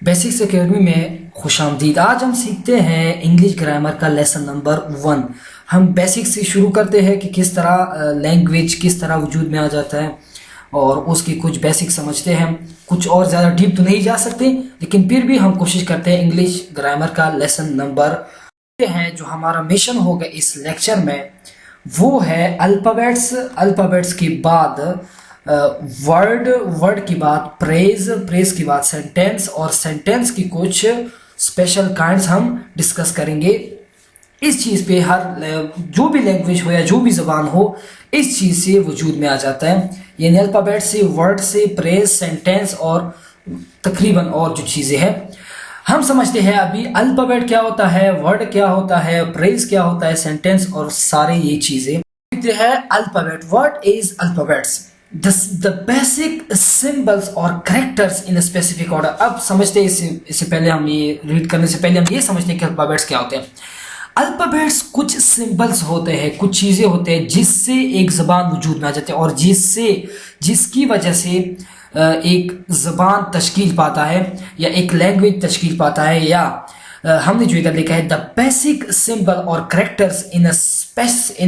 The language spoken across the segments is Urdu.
بیسکس اکیڈمی میں خوش آمدید۔ آج ہم سیکھتے ہیں انگلش گرامر کا لیسن نمبر 1۔ ہم بیسک سے شروع کرتے ہیں کہ کس طرح لینگویج کس طرح وجود میں آ جاتا ہے اور اس کی کچھ بیسک سمجھتے ہیں۔ کچھ اور زیادہ ڈیپ تو نہیں جا سکتے، لیکن پھر بھی ہم کوشش کرتے ہیں انگلش گرامر کا لیسن نمبر ہیں جو ہمارا مشن ہوگا اس لیکچر میں، وہ ہے الفابیٹس کے بعد ورڈ کے بعد پریز کے بعد سینٹینس، اور سینٹینس کی کچھ اسپیشل کائنڈز ہم ڈسکس کریں گے۔ اس چیز پہ ہر جو بھی لینگویج ہو یا جو بھی زبان ہو اس چیز سے وجود میں آ جاتا ہے، یعنی الفابیٹ سے، ورڈ سے، پریز، سینٹینس اور تقریباً اور جو چیزیں ہیں ہم سمجھتے ہیں ابھی۔ الفابیٹ کیا ہوتا ہے، ورڈ کیا ہوتا ہے، پریز کیا ہوتا ہے، سینٹینس اور سارے یہ چیزیں ہے alphabet. What is alphabets? the basic symbols or characters in a specific order۔ اب سمجھتے ہیں اس سے پہلے ہم یہ ریڈ کرنے سے پہلے ہم یہ سمجھتے ہیں کہ الفابیٹس کیا ہوتے ہیں۔ الفابیٹس کچھ سمبلس ہوتے ہیں، کچھ چیزیں ہوتے ہیں جس سے ایک زبان وجود میں آ جاتی ہے اور جس کی وجہ سے ایک زبان تشکیل پاتا ہے یا ایک لینگویج تشکیل پاتا ہے، یا ہم نے جو ادھر لکھا ہے the basic symbol or characters in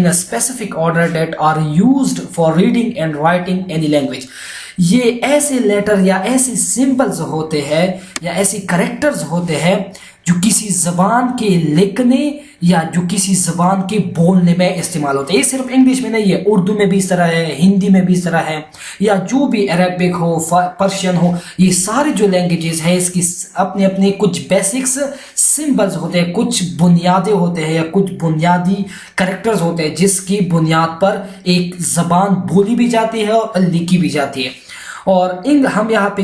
a specific order that are used for reading and writing any language۔ یہ ایسے لیٹر یا ایسے سمبلز ہوتے ہیں یا ایسے کریکٹرز ہوتے ہیں جو کسی زبان کے لکھنے یا جو کسی زبان کے بولنے میں استعمال ہوتے ہیں۔ یہ صرف انگلش میں نہیں ہے، اردو میں بھی اس طرح ہے، ہندی میں بھی اس طرح ہے، یا جو بھی عربک ہو، پرشین ہو، یہ سارے جو لینگویجز ہیں اس کی اپنے اپنے کچھ بیسکس سمبلز ہوتے ہیں، کچھ بنیادیں ہوتے ہیں یا کچھ بنیادی کریکٹرز ہوتے ہیں جس کی بنیاد پر ایک زبان بولی بھی جاتی ہے اور لکھی بھی جاتی ہے۔ اور ہم یہاں پہ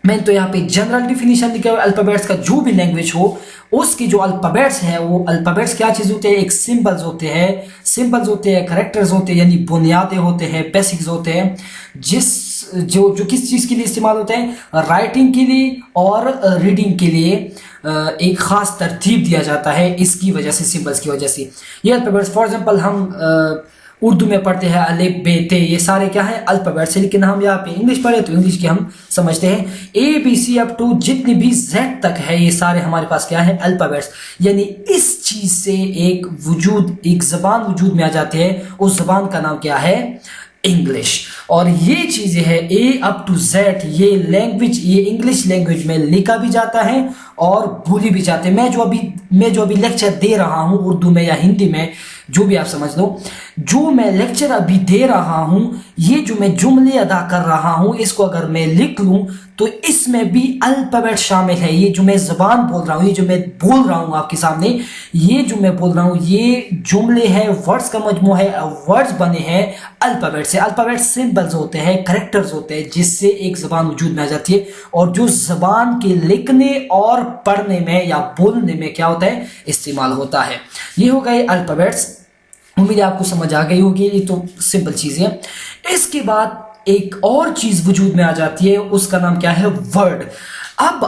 میں تو یہاں پہ جنرل ڈیفینیشن لکھا ہے الفابیٹس کا، جو بھی لینگویج ہو اس کی جو الفابیٹس ہیں وہ الفابیٹس کیا چیز ہوتے ہیں، ایک سمبلز ہوتے ہیں، کریکٹرز ہوتے ہیں، یعنی بنیادیں ہوتے ہیں، بیسکس ہوتے ہیں، جو کس چیز کے لیے استعمال ہوتے ہیں، رائٹنگ کے لیے اور ریڈنگ کے لیے ایک خاص ترتیب دیا جاتا ہے اس کی وجہ سے، سمبلز کی وجہ سے۔ یہ الفابیٹس فار ایگزامپل ہم اردو میں پڑھتے ہیں الف ب ت، یہ سارے کیا ہیں الفابیٹس ہیں، لیکن ہم یہاں پہ انگلش پڑھے تو انگلش کے ہم سمجھتے ہیں اے بی سی اپ ٹو جتنے بھی زیڈ تک ہے، یہ سارے ہمارے پاس کیا ہے الفابیٹس۔ یعنی اس چیز سے ایک زبان وجود میں آ جاتی ہے، اس زبان کا نام کیا ہے انگلش۔ اور یہ چیزیں ہے اے اپ ٹو زیڈ، یہ انگلش لینگویج میں لکھا بھی جاتا ہے اور بولی بھی جاتے ہیں۔ میں جو ابھی لیکچر دے رہا ہوں اردو میں یا ہندی میں، جو بھی آپ سمجھ لو، جو میں لیکچر ابھی دے رہا ہوں، یہ جو میں جملے ادا کر رہا ہوں، اس کو اگر میں لکھ لوں تو اس میں بھی الفابیٹ شامل ہے۔ یہ جو میں زبان بول رہا ہوں، یہ جو میں بول رہا ہوں آپ کے سامنے، یہ جو میں بول رہا ہوں یہ جملے ہیں، ورڈز کا مجموعہ ہے، ورڈز بنے ہیں الفابیٹ سے۔ الفابیٹ سمبلز ہوتے ہیں، کریکٹرز ہوتے ہیں جس سے ایک زبان وجود میں آ جاتی ہے اور جو زبان کے لکھنے اور پڑھنے میں یا بولنے میں کیا ہوتا ہے استعمال ہوتا ہے۔ یہ ہو گئے الفابیٹس، امید ہے آپ کو سمجھ آ گئی ہوگی، یہ تو سمپل چیزیں ہیں۔ اس کے بعد ایک اور چیز وجود میں آ جاتی ہے، اس کا نام کیا ہے ورڈ۔ اب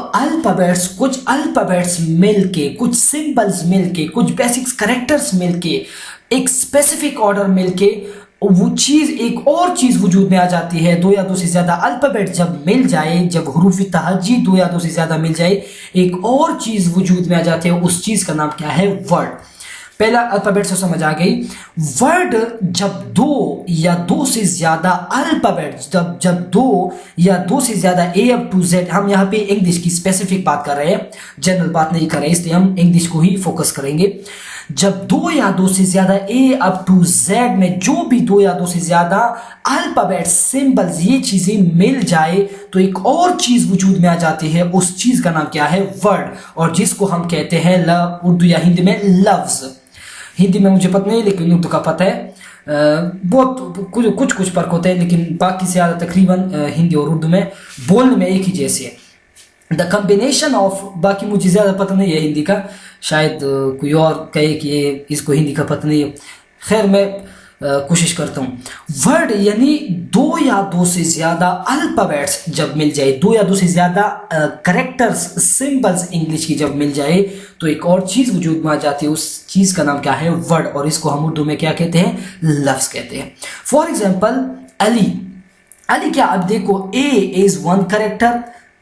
کچھ الفابیٹس مل کے، کچھ سمبلز مل کے، کچھ بیسکس کریکٹرز مل کے، ایک اسپیسیفک آرڈر مل کے ایک اور چیز وجود میں آ جاتی ہے۔ دو یا دو سے زیادہ الفابیٹ جب مل جائے، جب حروف تہجی دو یا دو سے زیادہ مل جائے، ایک اور چیز وجود میں آ جاتی ہے، اس چیز کا نام کیا ہے ورڈ۔ پہلا الفابیٹ سے سمجھ آ گئی۔ ورڈ جب دو یا دو سے زیادہ الفابیٹ، جب دو یا دو سے زیادہ اے اپ ٹو زیڈ، ہم یہاں پہ انگلش کی اسپیسیفک بات کر رہے ہیں، جنرل بات نہیں کر رہے، اس لیے ہم انگلش کو ہی فوکس کریں گے۔ جب دو یا دو سے زیادہ اے اپ ٹو زیڈ میں جو بھی دو یا دو سے زیادہ الفابیٹ سمبلز یہ چیزیں مل جائے تو ایک اور چیز وجود میں آ جاتی ہے، اس چیز کا نام کیا ہے ورڈ، اور جس کو ہم کہتے ہیں اردو یا ہندی میں لفظ۔ ہندی میں مجھے پتہ نہیں لیکن اردو کا پتہ ہے، بہت کچھ فرق ہوتے ہیں، لیکن باقی سے زیادہ تقریباً ہندی اور اردو میں بولنے میں ایک ہی جیسے ہے۔ دا کمبینیشن آف، باقی مجھے زیادہ پتہ نہیں ہے ہندی کا، شاید کوئی اور کہے کہ اس کو ہندی کا پتہ نہیں ہے، خیر میں کوشش کرتا ہوں۔ ورڈ یعنی دو یا دو سے زیادہ الفابیٹس جب مل جائے، دو یا دو سے زیادہ کریکٹرز سمبلز انگلش کی جب مل جائے تو ایک اور چیز وجود میں آ جاتی ہے، اس چیز کا نام کیا ہے ورڈ، اور اس کو ہم اردو میں کیا کہتے ہیں لفظ کہتے ہیں۔ فار ایگزامپل علی کیا، اب دیکھو اے is one character,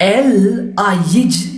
ALI,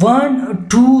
1 2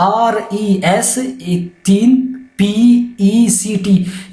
RES, 3 PECT,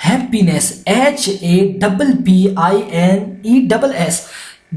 HAPPINESS,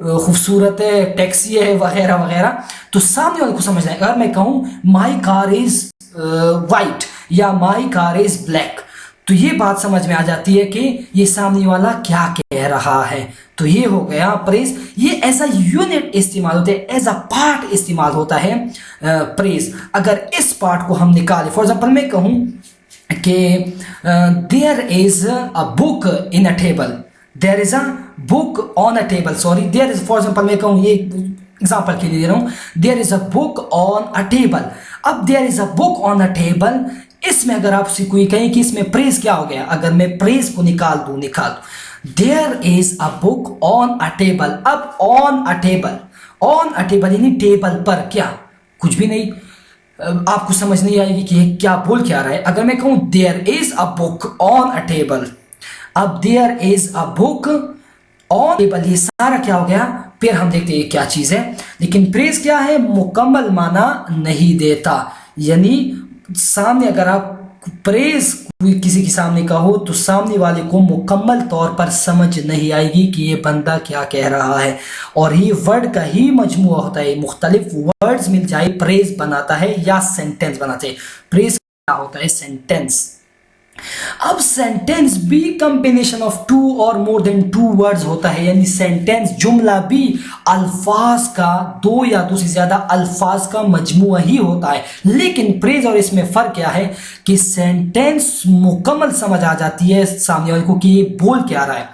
خوبصورت ہے, ٹیکسی ہے وغیرہ وغیرہ, تو سامنے والے کو سمجھنا ہے. اگر میں کہوں مائی کار از وائٹ یا مائی کار از بلیک, تو یہ بات سمجھ میں آ جاتی ہے کہ یہ سامنے والا کیا کہہ رہا ہے. تو یہ ہو گیا پریز. یہ ایز اے یونٹ استعمال ہوتا ہے, ایز اے پارٹ استعمال ہوتا ہے پریز. اگر اس پارٹ کو ہم نکالیں, فار ایگزامپل میں کہوں کہ there is a book in a table, there is a book on a table, sorry there is, for example میں کہوں, یہ ایگزامپل کے لیے دے رہا ہوں, دیر is a book on a table. اب دیر is a book on a table, اس میں اگر آپ سے کوئی کہیں کہ اس میں پریز کیا ہو گیا, اگر میں پریز کو نکال دوں, دیر is a book on a table. اب on a table, on a table یعنی ٹیبل پر, کیا کچھ بھی نہیں, آپ کو سمجھ نہیں آئے گی کہ یہ کیا بول کیا رہا ہے. اگر میں کہوں دیر is a book on a table, اب دیر is a book on table, یہ سارا کیا ہو گیا, پھر ہم دیکھتے ہیں کیا چیز ہے. لیکن پریز کیا ہے, مکمل معنی نہیں دیتا. یعنی سامنے اگر آپ پریز کسی کے سامنے کا ہو تو سامنے والے کو مکمل طور پر سمجھ نہیں آئے گی کہ یہ بندہ کیا کہہ رہا ہے. اور یہ ورڈ کا ہی مجموعہ ہوتا ہے, مختلف ورڈز مل جائے پریز بناتا ہے یا سینٹینس بناتے ہیں. پریز کیا ہوتا ہے, سینٹینس. اب سینٹینس بھی کمبینیشن آف 2 اور مور دین 2 ورڈز ہوتا ہے. یعنی سینٹینس جملہ بھی الفاظ کا, 2 یا 2 سے زیادہ الفاظ کا مجموعہ ہی ہوتا ہے. لیکن پریز اور اس میں فرق کیا ہے کہ سینٹینس مکمل سمجھ آ جاتی ہے سامنے والے کو کہ یہ بول کیا رہا ہے.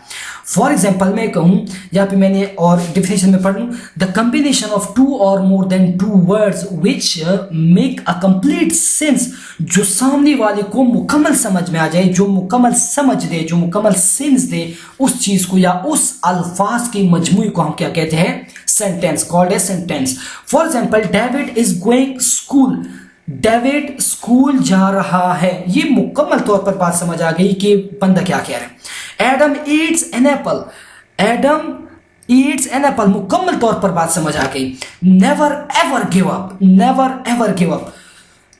فار ایگزامپل میں کہوں, یہاں پہ میں نے اور ڈیفینیشن میں پڑھ لوں, دا کمبینیشن آف 2 اور مور دین 2 words which make a complete sense, جو سامنے والے کو مکمل سمجھ میں آ جائے, جو مکمل سمجھ دے, جو مکمل سینس دے اس چیز کو یا اس الفاظ کے مجموعے کو ہم کیا کہتے ہیں, sentence, called a sentence. For example David is going school, David school جا رہا ہے, یہ مکمل طور پر بات سمجھ آ گئی کہ بندہ کیا کہہ رہا ہے. Adam eats an apple, Adam eats an apple, مکمل طور پر بات سمجھ آ گئی. Never ever give up, never ever give up,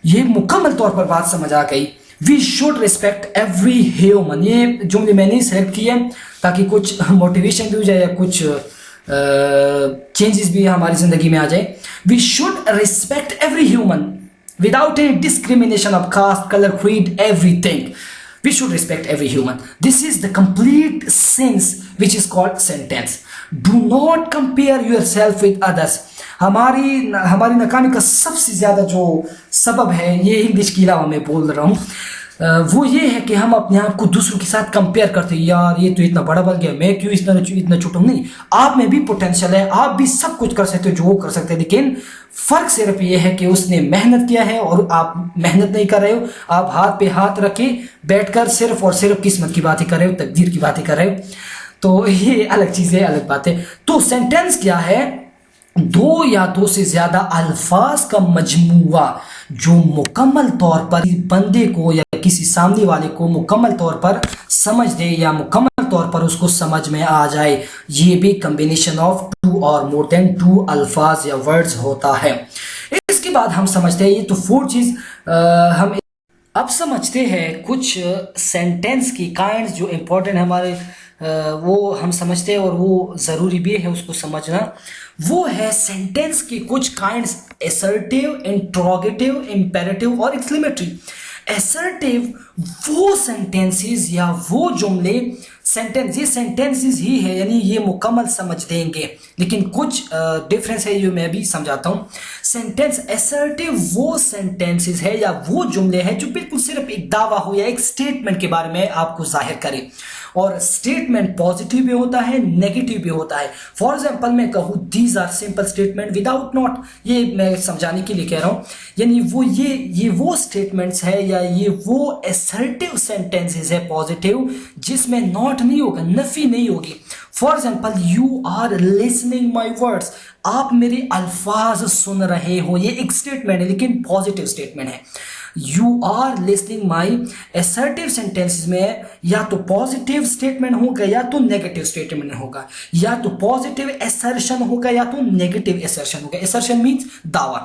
یہ مکمل طور پر بات سمجھ آ گئی. We should respect every human, یہ جملے میں نے سلیکٹ کیے تاکہ کچھ موٹیویشن بھی ہو جائے یا کچھ چینجز بھی ہماری زندگی میں آ جائے. We should respect every human without any discrimination of caste, color, creed, everything. We should respect every human. This is the complete sense which is called sentence. Do not compare yourself with others. ہماری ناکامی کا سب سے زیادہ جو سبب ہے, یہ انگلش کے علاوہ میں بول رہا ہوں, وہ یہ ہے کہ ہم اپنے آپ کو دوسروں کے ساتھ کمپیئر کرتے ہیں. یار یہ تو اتنا بڑا بن گیا, میں کیوں اتنا چھوٹا ہوں. نہیں, آپ میں بھی پوٹینشیل ہے, آپ بھی سب کچھ کر سکتے ہو جو وہ کر سکتے ہیں, لیکن فرق صرف یہ ہے کہ اس نے محنت کیا ہے اور آپ محنت نہیں کر رہے ہو. آپ ہاتھ پہ ہاتھ رکھے بیٹھ کر صرف اور صرف قسمت کی باتیں کر رہے ہو, تقدیر کی باتیں کر رہے ہو. تو یہ الگ چیز ہے, الگ بات ہے. تو سینٹینس کیا ہے, 2 یا 2 سے زیادہ الفاظ کا مجموعہ جو مکمل طور پر بندے کو یا کسی سامنے والے کو مکمل طور پر سمجھ دے یا مکمل طور پر اس کو سمجھ میں آ جائے. یہ بھی کمبینیشن آف 2 اور مور دین 2 الفاظ یا ورڈز ہوتا ہے. اس کے بعد ہم سمجھتے ہیں, یہ تو 4 چیز ہم اب سمجھتے ہیں. کچھ سینٹینس کی کائنڈز جو امپورٹنٹ ہمارے وہ ہم سمجھتے ہیں اور وہ ضروری بھی ہے اس کو سمجھنا. وہ ہے سینٹینس کی کچھ کائنڈز, assertive, interrogative, imperative اور exclamatory. assertive وہ سینٹینسز یا وہ جملے, سینٹینس یہ سینٹینسز ہی ہے یعنی یہ مکمل سمجھ دیں گے, لیکن کچھ ڈفرینس ہے جو میں بھی سمجھاتا ہوں. سینٹینس assertive وہ سینٹینسز ہے یا وہ جملے ہیں جو بالکل صرف ایک دعویٰ ہو یا ایک اسٹیٹمنٹ کے بارے میں آپ کو ظاہر کرے, اور اسٹیٹمنٹ پازیٹیو بھی ہوتا ہے, نیگیٹیو بھی ہوتا ہے. فار ایگزامپل میں کہوں these are simple statement without not, یہ میں سمجھانے کے لیے کہہ رہا ہوں, یعنی وہ یہ وہ اسٹیٹمنٹس ہے یا یہ وہ assertive سینٹینسز ہے پازیٹیو جس میں ناٹ نہیں ہوگا, نفی نہیں ہوگی. For example you are listening my words, آپ میرے الفاظ سن رہے ہو, یہ ایک اسٹیٹمنٹ ہے لیکن پازیٹیو اسٹیٹمنٹ ہے. You are listening my assertive sentences میں یا تو پازیٹیو اسٹیٹمنٹ ہوگا یا تو نیگیٹیو اسٹیٹمنٹ ہوگا, یا تو پازیٹیو assertion ہوگا یا تو نیگیٹیو assertion ہوگا. assertion means دعویٰ.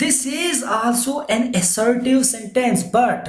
This is also an assertive sentence, but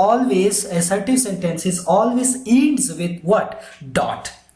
always, assertive sentences always ends with what? Dot।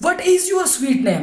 What is your sweet name,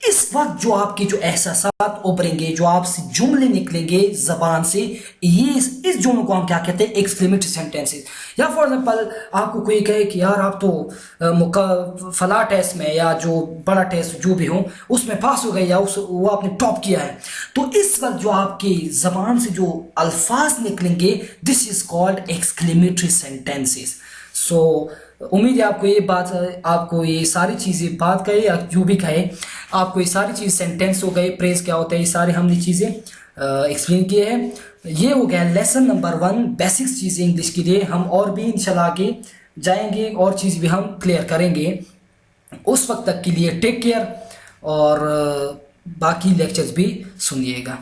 اس وقت جو آپ کے جو احساسات ابھریں گے, جو آپ سے جملے نکلیں گے زبان سے, یہ اس جملوں کو ہم کیا کہتے ہیں, ایکسکلیمیٹری سینٹینسز. یا فار ایگزامپل آپ کو کوئی کہے کہ یار آپ تو فلاں ٹیسٹ میں یا جو بڑا ٹیسٹ جو بھی ہوں اس میں پاس ہو گئے یا وہ آپ نے ٹاپ کیا ہے, تو اس وقت جو آپ کی زبان سے جو الفاظ نکلیں گے, دس از کالڈ ایکسکلیمیٹری سینٹینسز. سو امید ہے آپ کو یہ بات, آپ کو یہ ساری چیزیں بات کہے یا جو بھی کہے, آپ کو یہ ساری چیز سینٹینس ہو گئے, پریز کیا ہوتا ہے, یہ سارے ہم نے چیزیں ایکسپلین کیے ہیں. یہ ہو گیا لیسن نمبر 1, بیسکس چیزیں انگلش کے لیے. ہم اور بھی انشاءاللہ آگے جائیں گے, اور چیز بھی ہم کلیئر کریں گے. اس وقت تک کے لیے ٹیک کیئر, اور باقی لیکچرز بھی سنیے گا.